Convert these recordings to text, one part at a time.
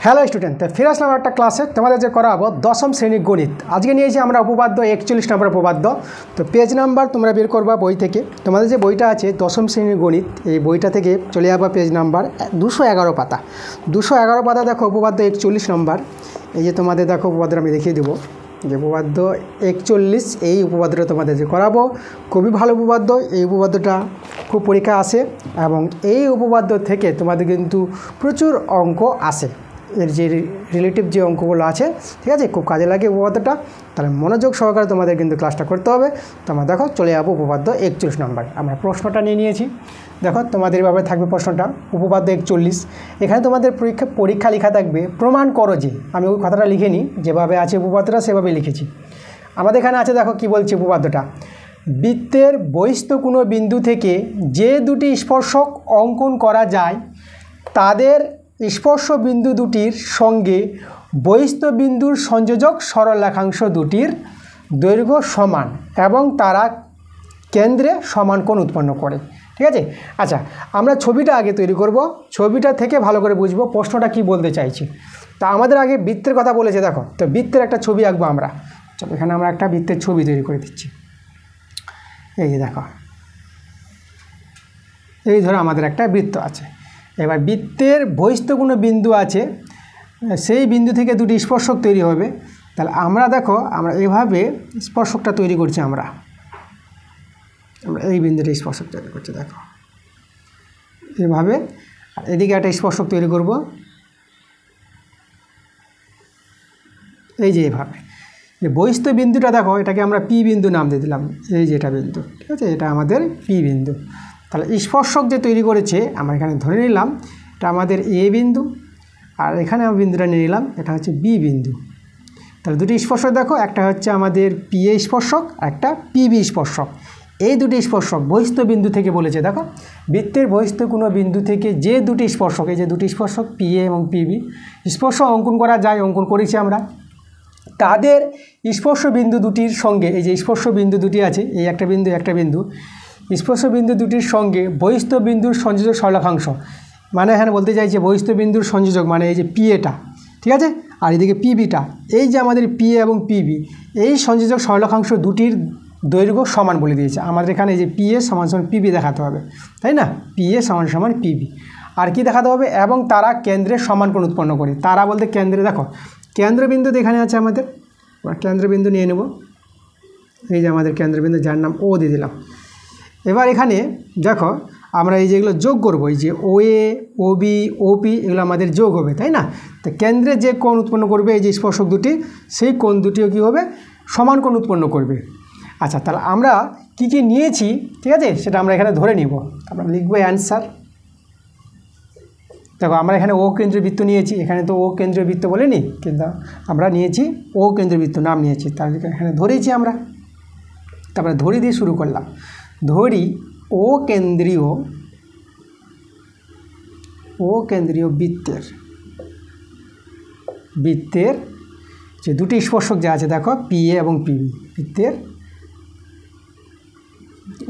Hello student, তো ফিরে আসলাম একটা ক্লাসে। তোমাদের যে করাবো দশম শ্রেণী গণিত। আজকে নিয়েছি আমরা উপপাদ্য 41 নম্বর উপপাদ্য। তো পেজ নাম্বার তোমরা বের করবা বই থেকে। তোমাদের যে বইটা আছে দশম শ্রেণীর গণিত, এই বইটা থেকে চলে যাবা পেজ নাম্বার 211 পাতা। 211 পাতা দেখো উপপাদ্য 41 নম্বর। এই যে তোমাদের দেখো উপপাদ্য আমি দেখিয়ে দেবো যে উপপাদ্য 41, এই উপপাদ্যটা তোমাদের যে করাবো খুবই ভালো উপপাদ্য। এই উপপাদ্যটা খুব পরীক্ষা আসে এবং এই উপপাদ্য থেকে তোমাদের কিন্তু প্রচুর অঙ্ক আসে। এর যে রিলেটিভ যে অঙ্কগুলো আছে, ঠিক আছে, খুব কাজে লাগে উপপাদ্যটা। তাহলে মনোযোগ সহকারে তোমাদের কিন্তু ক্লাসটা করতে হবে। তোমরা দেখো চলে যাবো উপপাদ্য 41 নম্বর। আমরা প্রশ্নটা নিয়ে নিয়েছি। দেখো তোমাদের এভাবে থাকবে প্রশ্নটা, উপপাদ্য 41। এখানে তোমাদের পরীক্ষা লেখা থাকবে প্রমাণ করো যে। আমি ওই কথাটা লিখে নিই, যেভাবে আছে উপপাদ্যটা সেভাবে লিখেছি। আমাদের এখানে আছে, দেখো কি বলছে উপপাদ্যটা। বৃত্তের বহিস্থ কোনো বিন্দু থেকে যে দুটি স্পর্শক অঙ্কন করা যায় তাদের স্পর্শ বিন্দু দুটির সঙ্গে বহিস্থ বিন্দুর সংযোজক সরলরেখাংশ দুটির দৈর্ঘ্য সমান এবং তারা কেন্দ্রে সমান কোণ উৎপন্ন করে। ঠিক আছে, আচ্ছা আমরা ছবিটা আগে তৈরি করব, ছবিটা থেকে ভালো করে বুঝবো প্রশ্নটা কি বলতে চাইছি। তা আমাদের আগে বৃত্তের কথা বলেছে, দেখো তো বৃত্তের একটা ছবি আঁকবো আমরা। চলো এখানে আমরা একটা বৃত্তের ছবি তৈরি করে দিচ্ছি। এই যে দেখো, এই ধরো আমাদের একটা বৃত্ত আছে। এবার বৃত্তের বহিস্থ কোনো বিন্দু আছে, সেই বিন্দু থেকে দুটি স্পর্শক তৈরি হবে। তাহলে আমরা দেখো আমরা এইভাবে স্পর্শকটা তৈরি করছি। আমরা এই বিন্দুটা স্পর্শক তৈরি করছি, দেখো এইভাবে। আর এদিকে একটা স্পর্শক তৈরি করব, এই যে এইভাবে। যে বহিস্থ বিন্দুটা দেখো, এটাকে আমরা পি বিন্দু নাম দিয়ে দিলাম। এই যে এটা বিন্দু, ঠিক আছে, এটা আমাদের পি বিন্দু। তাহলে স্পর্শক যে তৈরি করেছে আমরা এখানে ধরে নিলাম এটা আমাদের এ বিন্দু, আর এখানে আমি বিন্দুটা নিয়ে নিলাম, এটা হচ্ছে বি বিন্দু। তাহলে দুটি স্পর্শক দেখো, একটা হচ্ছে আমাদের পি এ স্পর্শক, একটা পিবি স্পর্শক। এই দুটি স্পর্শক বহিস্থ বিন্দু থেকে বলেছে। দেখো বৃত্তের বহিস্থ কোনো বিন্দু থেকে যে দুটি স্পর্শক, এই যে দুটি স্পর্শক পি এ এবং পিবি স্পর্শ অঙ্কন করা যায়, অঙ্কন করেছি আমরা, তাদের স্পর্শ বিন্দু দুটির সঙ্গে, এই যে স্পর্শ বিন্দু দুটি আছে, এই একটা বিন্দু একটা বিন্দু, স্পর্শ বিন্দু দুটির সঙ্গে বহিস্থ বিন্দুর সংযোজক সরলরেখাংশ, মানে এখানে বলতে চাইছে বহিস্থ বিন্দুর সংযোজক মানে এই যে পি এটা, ঠিক আছে, আর এদিকে পিবিটা, এই যে আমাদের পি এ এবং পিবি, এই সংযোজক সরলরেখাংশ দুটির দৈর্ঘ্য সমান বলে দিয়েছে। আমাদের এখানে এই যে পি এ সমান সমান পিবি দেখাতে হবে, তাই না, পি এ সমান সমান পিবি। আর কি দেখাতে হবে, এবং তারা কেন্দ্রে সমান কোণ উৎপন্ন করে। তারা বলতে কেন্দ্রে, দেখো কেন্দ্রবিন্দু এখানে আছে আমাদের, কেন্দ্রবিন্দু নিয়ে নেব। এই যে আমাদের কেন্দ্রবিন্দু, যার নাম ও দিয়ে দিলাম। এবার এখানে দেখো আমরা এই যেগুলো যোগ করব, এই যে ও এ, ও বি, ও পি, এগুলো আমাদের যোগ হবে, তাই না। তো কেন্দ্রে যে কোণ উৎপন্ন করবে এই যে স্পর্শক দুটি, সেই কোণ দুটিও কী হবে, সমান কোণ উৎপন্ন করবে। আচ্ছা তাহলে আমরা কি কি নিয়েছি, ঠিক আছে, সেটা আমরা এখানে ধরে নিব। আমরা লিখব অ্যান্সার। দেখো আমরা এখানে ও কেন্দ্রীয় বৃত্ত নিয়েছি, এখানে তো ও কেন্দ্রীয় বৃত্ত বলিনি, কিন্তু আমরা নিয়েছি ও কেন্দ্রীয় বৃত্ত নাম নিয়েছি, তাহলে এখানে ধরেছি আমরা। তারপরে ধরি দিয়ে শুরু করলাম। ধরি ও কেন্দ্রীয় বৃত্তের যে দুটি স্পর্শক যা আছে, দেখো পি এ এবং পিবি, বৃত্তের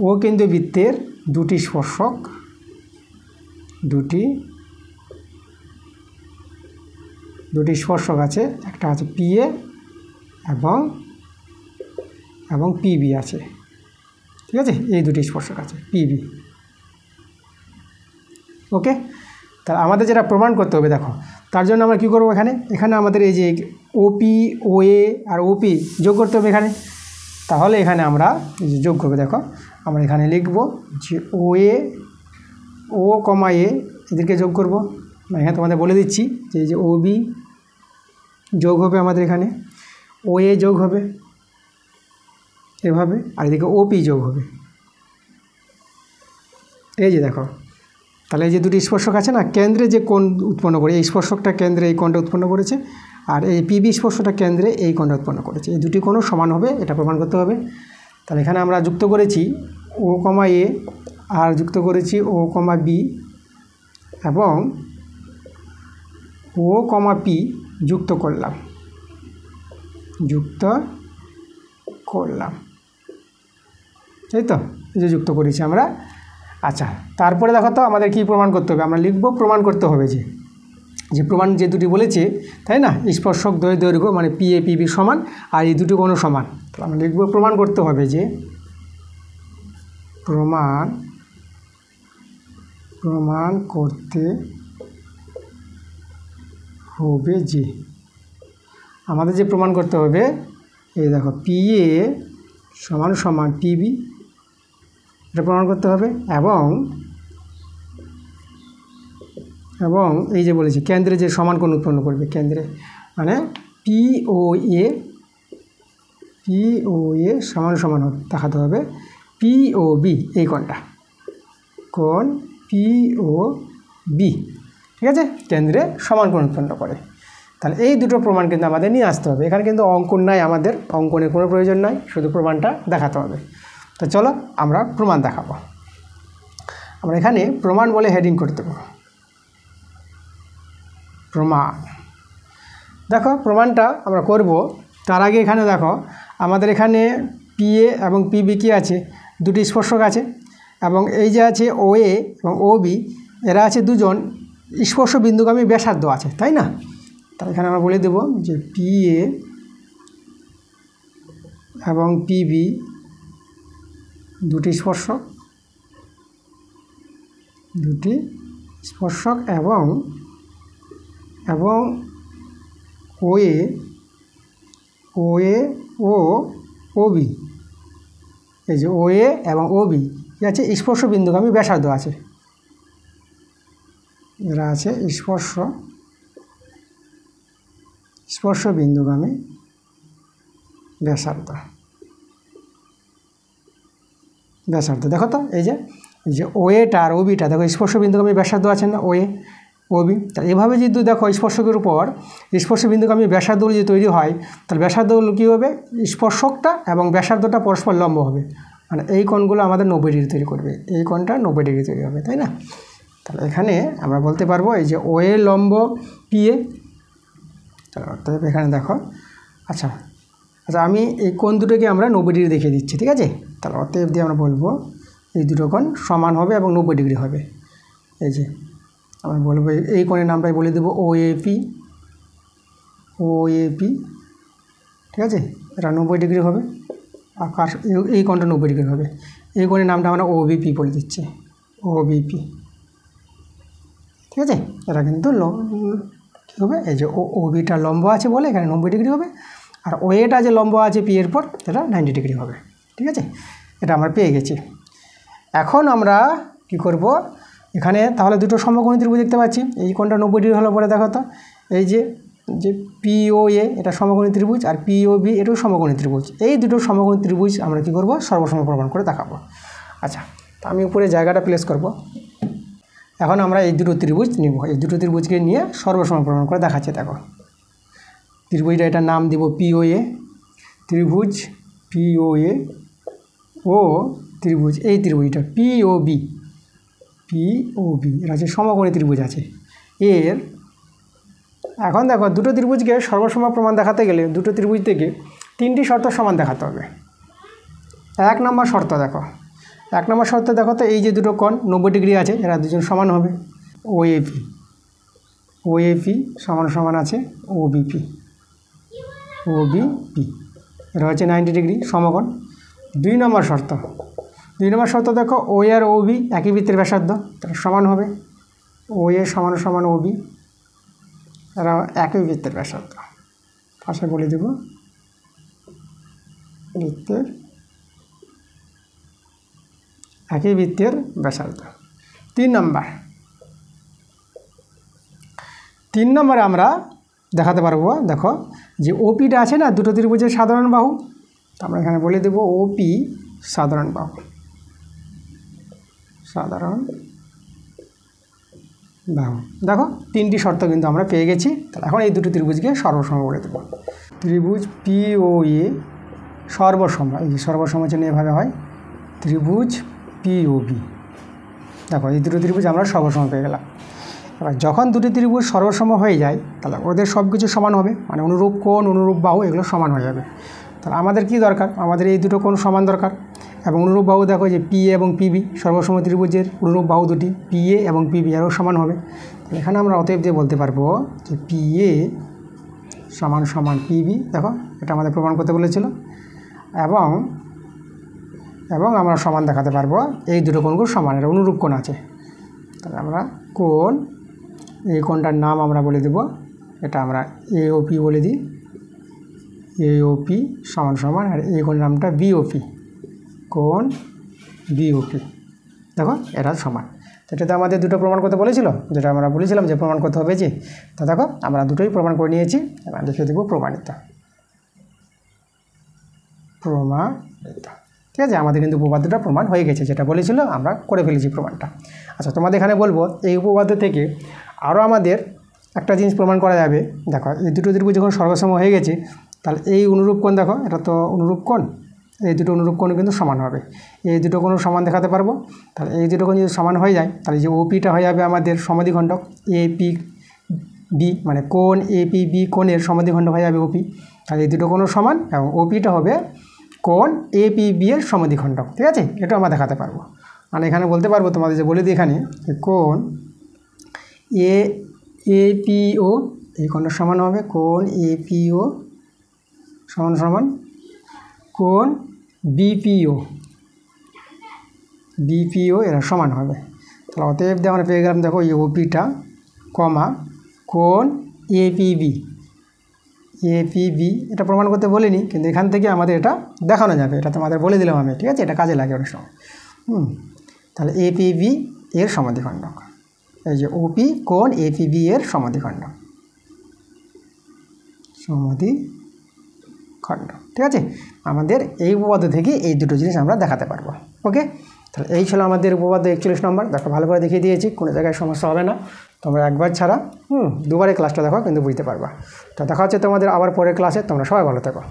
ও কেন্দ্রীয় বৃত্তের দুটি স্পর্শক, দুটি স্পর্শক আছে, একটা আছে পি এ এবং পিবি আছে, ঠিক আছে, এই দুটি স্পর্শক আছে পিবি। ওকে, তাহলে আমাদের যেটা প্রমাণ করতে হবে, দেখো তার জন্য আমরা কী করবো, এখানে আমাদের এই যে ওপি, ও এ আর ওপি যোগ করতে হবে এখানে। তাহলে এখানে আমরা এই যে যোগ করবো, দেখো আমরা এখানে লিখব যে ও এ, ও কমা এ, এদেরকে যোগ করব। এখানে তোমাদের বলে দিচ্ছি যে এই যে ও বি যোগ হবে আমাদের এখানে, ও এ যোগ হবে এভাবে, আর এদিকে ওপি যোগ হবে। এই যে দেখো, তাহলে এই যে দুটি স্পর্শক আছে না, কেন্দ্রে যে কোণ উৎপন্ন করে, এই স্পর্শকটা কেন্দ্রে এই কোণটা উৎপন্ন করেছে, আর এই পিবি স্পর্শটা কেন্দ্রে এই কোণটা উৎপন্ন করেছে। এই দুটি কোণও সমান হবে, এটা প্রমাণ করতে হবে। তাহলে এখানে আমরা যুক্ত করেছি ও কমা এ, আর যুক্ত করেছি ও কমা বি এবং ও কমা পি যুক্ত করলাম, তাই তো, এই যে যুক্ত করেছি আমরা। আচ্ছা তারপরে দেখো তো আমাদের কি প্রমাণ করতে হবে, আমরা লিখব প্রমাণ করতে হবে যে যে প্রমাণ যে দুটি বলেছে, তাই না, স্পর্শক দ্বয়ের দৈর্ঘ্য মানে পি এ পিবি সমান আর এই দুটি কোণ সমান। তাহলে আমরা লিখব প্রমাণ করতে হবে যে প্রমাণ করতে হবে যে আমাদের যে প্রমাণ করতে হবে, এই দেখো পি এ সমান সমান পিবি, এটা প্রমাণ করতে হবে। এবং এই যে বলেছি কেন্দ্রে যে সমান কোণ উৎপন্ন করবে, কেন্দ্রে মানে পি ও এ সমান সমান দেখাতে হবে পি ও বি, এই কোণ পি ও বি, ঠিক আছে, কেন্দ্রে সমান কোণ উৎপন্ন করে। তাহলে এই দুটো প্রমাণ কিন্তু আমাদের নিয়ে আসতে হবে। এখানে কিন্তু অঙ্কন নাই, আমাদের অঙ্কনের কোনো প্রয়োজন নাই, শুধু প্রমাণটা দেখাতে হবে। তো চলো আমরা প্রমাণ দেখাবো। আমরা এখানে প্রমাণ বলে হেডিং করে দেবো, প্রমাণ। দেখো প্রমাণটা আমরা করব, তার আগে এখানে দেখো আমাদের এখানে পি এ এবং পিবি কি আছে, দুটি স্পর্শক আছে, এবং এই যে আছে ও এ এবং ও বি, এরা আছে দুজন স্পর্শ বিন্দুগামী ব্যাসার্ধ আছে, তাই না। তাহলে এখানে আমরা বলে দেব যে পি এ এবং পিবি দুটি স্পর্শক এবং ও এ ও বি, এই যে ও এ এবং ও বি আছে স্পর্শ বিন্দুগামী ব্যাসার্ধ আছে, এরা আছে স্পর্শ বিন্দুগামী ব্যাসার্ধ। দেখো তো এই যে ও এটা আর ও বিটা দেখো স্পর্শ বিন্দুগামী ব্যাসার্ধ আছে না, ও এ ও বি। তাহলে এভাবে যদি দেখো স্পর্শকের উপর স্পর্শ বিন্দুগামী ব্যাসার্ধগুলো যদি তৈরি হয়, তাহলে ব্যাসার্ধগুলো কী হবে, স্পর্শকটা এবং ব্যাসার্ধটা পরস্পর লম্ব হবে, মানে এই কোণগুলো আমাদের 90 ডিগ্রি তৈরি করবে, এই কোণটা 90 ডিগ্রি তৈরি হবে, তাই না। তাহলে এখানে আমরা বলতে পারবো এই যে ও এ লম্ব পি এ। তাহলে এখানে দেখো আচ্ছা আমি এই কোণ দুটোকে আমরা 90 ডিগ্রি দেখিয়ে দিচ্ছি, ঠিক আছে। তাহলে অতএব দিয়ে আমরা বলবো এই দুটো কোণ সমান হবে এবং 90 ডিগ্রি হবে। এই যে আমরা বলবো এই কোণের নামটাই বলে দেবো ও এ পি, ঠিক আছে, এটা 90 ডিগ্রি হবে, আর এই কোণটা 90 ডিগ্রি হবে। এই কোণের নামটা আমরা ওবিপি বলে দিচ্ছি, ওবিপি, ঠিক আছে। এটা কিন্তু কী হবে, এই যে ওবিটা লম্ব আছে বলে এখানে 90 ডিগ্রি হবে, আর ও এটা যে লম্ব আছে পি এর পর এটা 90 ডিগ্রি হবে, ঠিক আছে। এটা আমরা পেয়ে গেছি। এখন আমরা কি করব, এখানে তাহলে দুটো সমকোণী ত্রিভুজ দেখতে পাচ্ছি। এই কোণটা 90 ডিগ্রি হলো পরে দেখো তো এই যে পিও এ এটা সমকোণী ত্রিভুজ, আর পিও বি এটাও সমকোণী ত্রিভুজ। এই দুটো সমকোণী ত্রিভুজ আমরা কি করব, সর্বসম প্রমাণ করে দেখাবো। আচ্ছা, তো আমি উপরে জায়গাটা প্লেস করব। এখন আমরা এই দুটো ত্রিভুজ নিব, এই দুটো ত্রিভুজকে নিয়ে সর্বসম প্রমাণ করে দেখাচ্ছি। দেখো ত্রিভুজটা এটার নাম দিব পিও এ, ত্রিভুজ পিও এ ও ত্রিভুজ এই ত্রিভুজটা পিও বি, এর আছে সমকোণী ত্রিভুজ আছে এর। এখন দেখো দুটো ত্রিভুজকে সর্বসম প্রমাণ দেখাতে গেলে দুটো ত্রিভুজ থেকে 3টি শর্ত সমান দেখাতে হবে। 1 নম্বর শর্ত দেখো, 1 নম্বর শর্তে দেখো তো এই যে দুটো কোণ 90 ডিগ্রি আছে, এরা দুজন সমান হবে। ওএপি সমান আছে ওবিপি, এটা হচ্ছে 90 ডিগ্রি সমকোণ। 2 নম্বর শর্ত দেখো ও আর ও বি একই বৃত্তের ব্যাসার্ধ, তারা সমান হবে। ও এ সমান ও বি, এরা একই বৃত্তের ব্যাসার্ধ, পাশে বলে দেব একই বৃত্তের ব্যাসার্ধ। 3 নম্বরে আমরা দেখাতে পারবো, দেখো যে ওপিটা আছে না দুটো ত্রিভুজের সাধারণ বাহু, আমরা এখানে বলে দেব ওপি সাধারণ বাহু, দেখো 3টি শর্ত কিন্তু আমরা পেয়ে গেছি। তাহলে এখন এই দুটো ত্রিভুজকে সর্বসম বলে দেব। ত্রিভুজ পিও এ সর্বসম, এই যে সর্বসম চিহ্ন এভাবে হয়, ত্রিভুজ পিওবি। দেখো এই দুটো ত্রিভুজ আমরা সর্বসম পেয়ে গেলাম। এবার যখন দুটি ত্রিভুজ সর্বসম হয়ে যায় তাহলে ওদের সব কিছু সমান হবে, মানে অনুরূপ কোণ অনুরূপ বাহু এগুলো সমান হয়ে যাবে। তাহলে আমাদের কি দরকার, আমাদের এই দুটো কোণ সমান দরকার, এবং অনুরূপ বাহু দেখো যে পিএ এবং পিবি সর্বসম ত্রিভুজের অনুরূপ বাহু দুটি পিএ এবং পিবি আরও সমান হবে। এখানে আমরা অতএব দিয়ে বলতে পারবো যে পি এ সমান সমান পিবি, দেখো এটা আমাদের প্রমাণ করতে বলেছিল, এবং আমরা সমান দেখাতে পারবো এই দুটো কোণগুলো সমান, এটা অনুরূপ কোণ আছে। তাহলে আমরা কোণ, এই কোণটার নাম আমরা বলে দেব, এটা আমরা এওপি বলে দিই, এওপি সমান সমান, আর এই কোণের নামটা বিওপি, কোণ বিওপি, দেখো এটা সমান। এটাতে আমাদের দুটো প্রমাণ করতে বলেছিল, যেটা আমরা বলেছিলাম যে প্রমাণ করতে হবে যে, তো দেখো আমরা দুটোই প্রমাণ করে নিয়েছি। এবার লিখে দেবো প্রমাণিত, প্রমাণিত। ঠিক আছে, আমাদের কিন্তু উপপাদ্যটা প্রমাণ হয়ে গেছে, যেটা বলেছিল আমরা করে ফেলেছি প্রমাণটা। আচ্ছা, তোমাদের এখানে বলবো এই উপপাদ্য থেকে আরও আমাদের একটা জিনিস প্রমাণ করা যাবে। দেখো এই দুটো ত্রিভুজ যখন সর্বসম হয়ে গেছে, তাহলে এই অনুরূপ কোণ, দেখো এটা তো অনুরূপ কোণ, এই দুটো অনুরূপ কোণ কিন্তু সমান হবে, এই দুটো কোণ সমান দেখাতে পারবো। তাহলে এই দুটো কোণ যদি সমান হয়ে যায়, তাহলে যে ওপিটা হয়ে যাবে আমাদের সমাধিখণ্ডক এপি বি, মানে কোণ এপি বি কোণের সমাধিখণ্ডক হয়ে যাবে ওপি। তাহলে এই দুটো কোণ সমান, এবং ওপিটা হবে কোণ এপি বি এর সমাধিখণ্ডক। ঠিক আছে, এটা আমরা দেখাতে পারবো। মানে এখানে বলতে পারবো, তোমাদের যে বলে দিই এখানে, কোণ এপিও, এই কোণটা সমান হবে কোণ এপিও সমান সমান কোণ বিপিও, বিপিও এরা সমান হবে। তাহলে অতএব দিয়ে আমরা পেয়ে গেলাম, দেখো এই ওপিটা কমা কোণ এপিবি, এপিবি এটা প্রমাণ করতে বলিনি, কিন্তু এখান থেকে আমাদের এটা দেখানো যাবে, এটা তোমাদের বলে দিলাম আমি। ঠিক আছে, এটা কাজে লাগে অনেক সময়। তাহলে এপিবি এর সমাধিখণ্ডক, এই যে ওপি কোণ এপিবি এর সমাধিখণ্ডক, সমাধিখণ্ডক। ঠিক আছে, আমাদের এই উপপাদ্য থেকে এই দুটো জিনিস আমরা দেখাতে পারবো। ওকে, তাহলে এই ছিল আমাদের উপপাদ্য 41 নম্বর। দেখো ভালো করে দেখিয়ে দিয়েছি, কোনো জায়গায় সমস্যা হবে না। তোমরা একবার ছাড়া দুবারে ক্লাসটা দেখো, কিন্তু বুঝতে পারবা। তো দেখা হচ্ছে তোমাদের আবার পরের ক্লাসে। তোমরা সবাই ভালো থেকো।